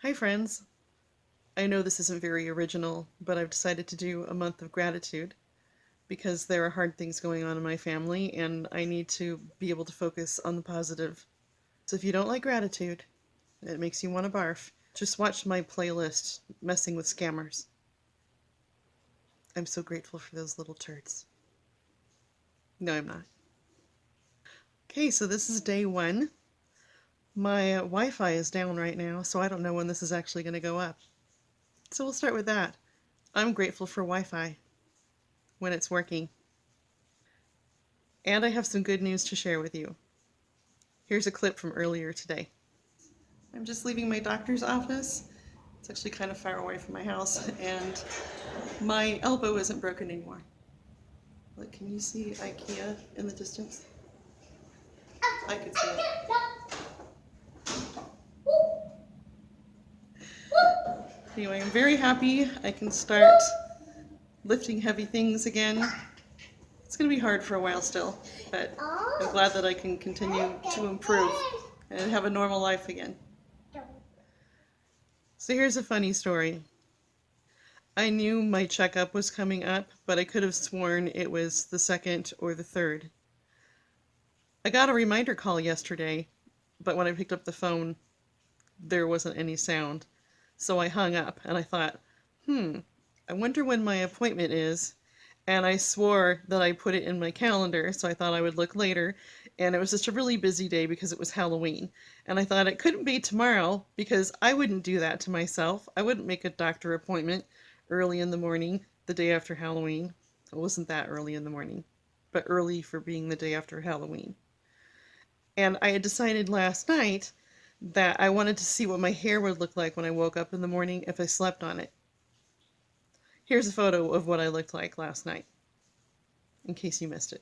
Hi friends! I know this isn't very original, but I've decided to do a month of gratitude because there are hard things going on in my family and I need to be able to focus on the positive. So if you don't like gratitude, it makes you want to barf, just watch my playlist, Messing with Scammers. I'm so grateful for those little turds. No, I'm not. Okay, so this is day one. My Wi-Fi is down right now, so I don't know when this is actually going to go up. So we'll start with that. I'm grateful for Wi-Fi when it's working. And I have some good news to share with you. Here's a clip from earlier today. I'm just leaving my doctor's office. It's actually kind of far away from my house, and my elbow isn't broken anymore. Look, can you see IKEA in the distance? I could see it. Anyway, I'm very happy I can start lifting heavy things again. It's going to be hard for a while still, but I'm glad that I can continue to improve and have a normal life again. So here's a funny story. I knew my checkup was coming up, but I could have sworn it was the 2nd or the 3rd. I got a reminder call yesterday, but when I picked up the phone, there wasn't any sound. So I hung up and I thought, I wonder when my appointment is. And I swore that I put it in my calendar, so I thought I would look later. And it was just a really busy day because it was Halloween. And I thought it couldn't be tomorrow because I wouldn't do that to myself. I wouldn't make a doctor appointment early in the morning, the day after Halloween. It wasn't that early in the morning, but early for being the day after Halloween. And I had decided last night that I wanted to see what my hair would look like when I woke up in the morning if I slept on it. Here's a photo of what I looked like last night, in case you missed it.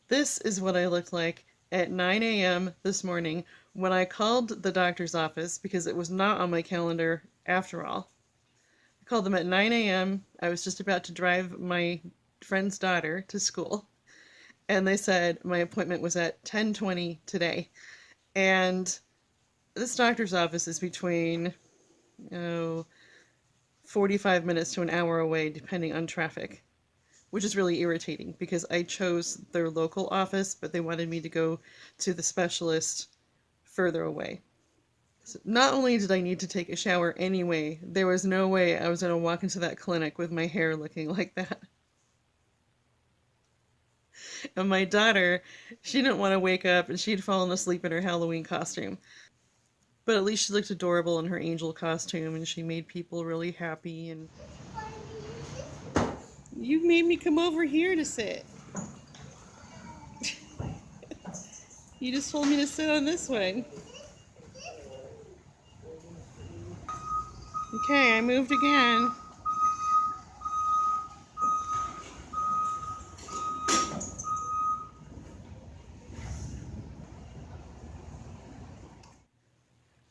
This is what I looked like at 9 a.m. this morning when I called the doctor's office because it was not on my calendar after all. I called them at 9 a.m. I was just about to drive my friend's daughter to school, and they said my appointment was at 10:20 today. And this doctor's office is between 45 minutes to an hour away, depending on traffic, which is really irritating because I chose their local office, but they wanted me to go to the specialist further away. So not only did I need to take a shower anyway, there was no way I was going to walk into that clinic with my hair looking like that. And my daughter, she didn't want to wake up and she'd fallen asleep in her Halloween costume. But at least she looked adorable in her angel costume and she made people really happy. And you made me come over here to sit. You just told me to sit on this one. Okay, I moved again.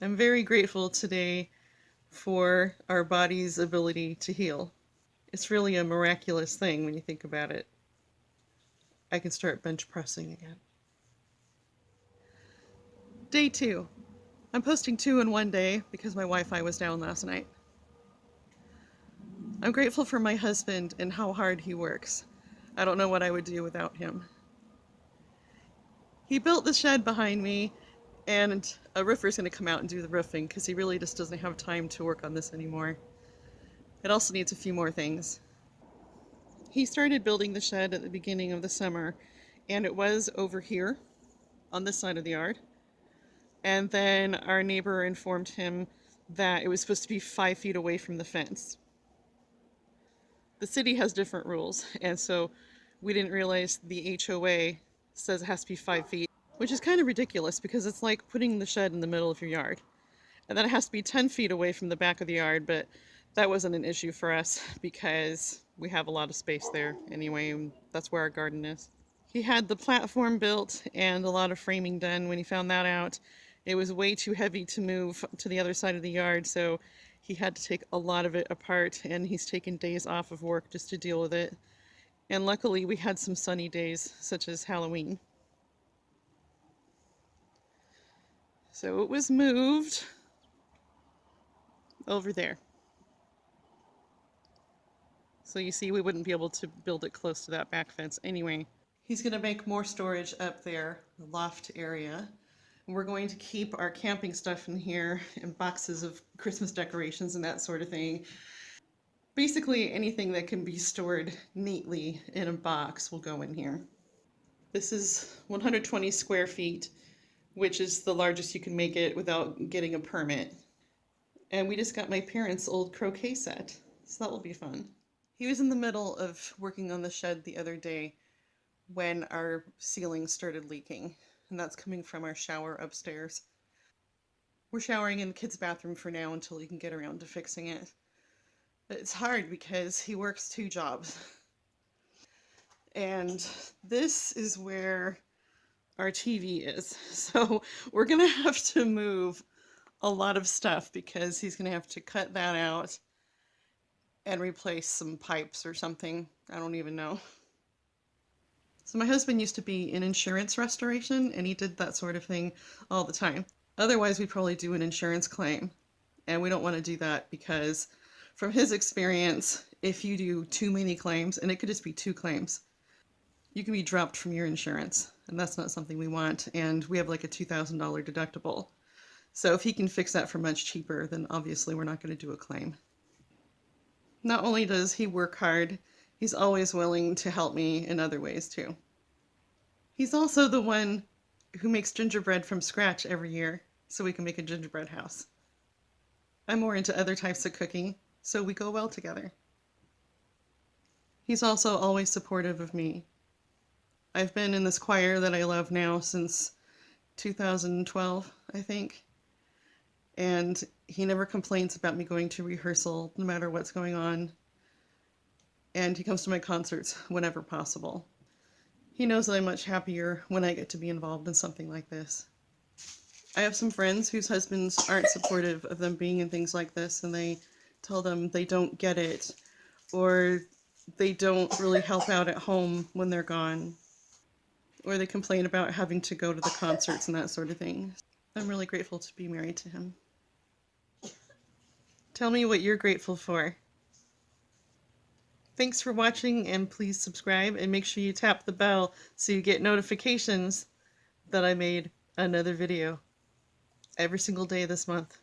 I'm very grateful today for our body's ability to heal. It's really a miraculous thing when you think about it. I can start bench pressing again. Day 2. I'm posting 2 in one day because my Wi-Fi was down last night. I'm grateful for my husband and how hard he works. I don't know what I would do without him. He built the shed behind me, and a roofer's going to come out and do the roofing because he really just doesn't have time to work on this anymore. It also needs a few more things. He started building the shed at the beginning of the summer, and it was over here on this side of the yard. And then our neighbor informed him that it was supposed to be 5 feet away from the fence. The city has different rules, and so we didn't realize the HOA says it has to be 5 feet, which is kind of ridiculous because it's like putting the shed in the middle of your yard. And then it has to be 10 feet away from the back of the yard, but that wasn't an issue for us because we have a lot of space there anyway, and that's where our garden is. He had the platform built and a lot of framing done. When he found that out, it was way too heavy to move to the other side of the yard, so he had to take a lot of it apart, and he's taken days off of work just to deal with it. And luckily we had some sunny days, such as Halloween. So it was moved over there. So you see, we wouldn't be able to build it close to that back fence anyway. He's going to make more storage up there, the loft area. And we're going to keep our camping stuff in here and boxes of Christmas decorations and that sort of thing. Basically, anything that can be stored neatly in a box will go in here. This is 120 square feet, which is the largest you can make it without getting a permit. And we just got my parents' old croquet set, so that will be fun. He was in the middle of working on the shed the other day when our ceiling started leaking, and that's coming from our shower upstairs. We're showering in the kids' bathroom for now until he can get around to fixing it. But it's hard because he works 2 jobs. And this is where our TV is. So we're gonna have to move a lot of stuff because he's gonna have to cut that out and replace some pipes or something. I don't even know. So my husband used to be in insurance restoration, and he did that sort of thing all the time. Otherwise, we'd probably do an insurance claim, and we don't want to do that because from his experience, if you do too many claims, and it could just be 2 claims, you can be dropped from your insurance, and that's not something we want, and we have like a $2,000 deductible. So if he can fix that for much cheaper, then obviously we're not going to do a claim. Not only does he work hard, he's always willing to help me in other ways too. He's also the one who makes gingerbread from scratch every year so we can make a gingerbread house. I'm more into other types of cooking, so we go well together. He's also always supportive of me. I've been in this choir that I love now since 2012, I think. And he never complains about me going to rehearsal, no matter what's going on. And he comes to my concerts whenever possible. He knows that I'm much happier when I get to be involved in something like this. I have some friends whose husbands aren't supportive of them being in things like this, and they tell them they don't get it, or they don't really help out at home when they're gone, or they complain about having to go to the concerts and that sort of thing. I'm really grateful to be married to him. Tell me what you're grateful for. Thanks for watching, and please subscribe and make sure you tap the bell so you get notifications that I made another video every single day this month.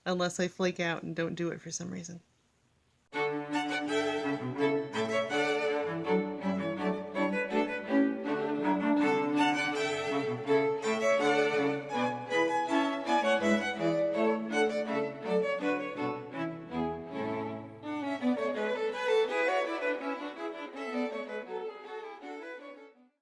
Unless I flake out and don't do it for some reason.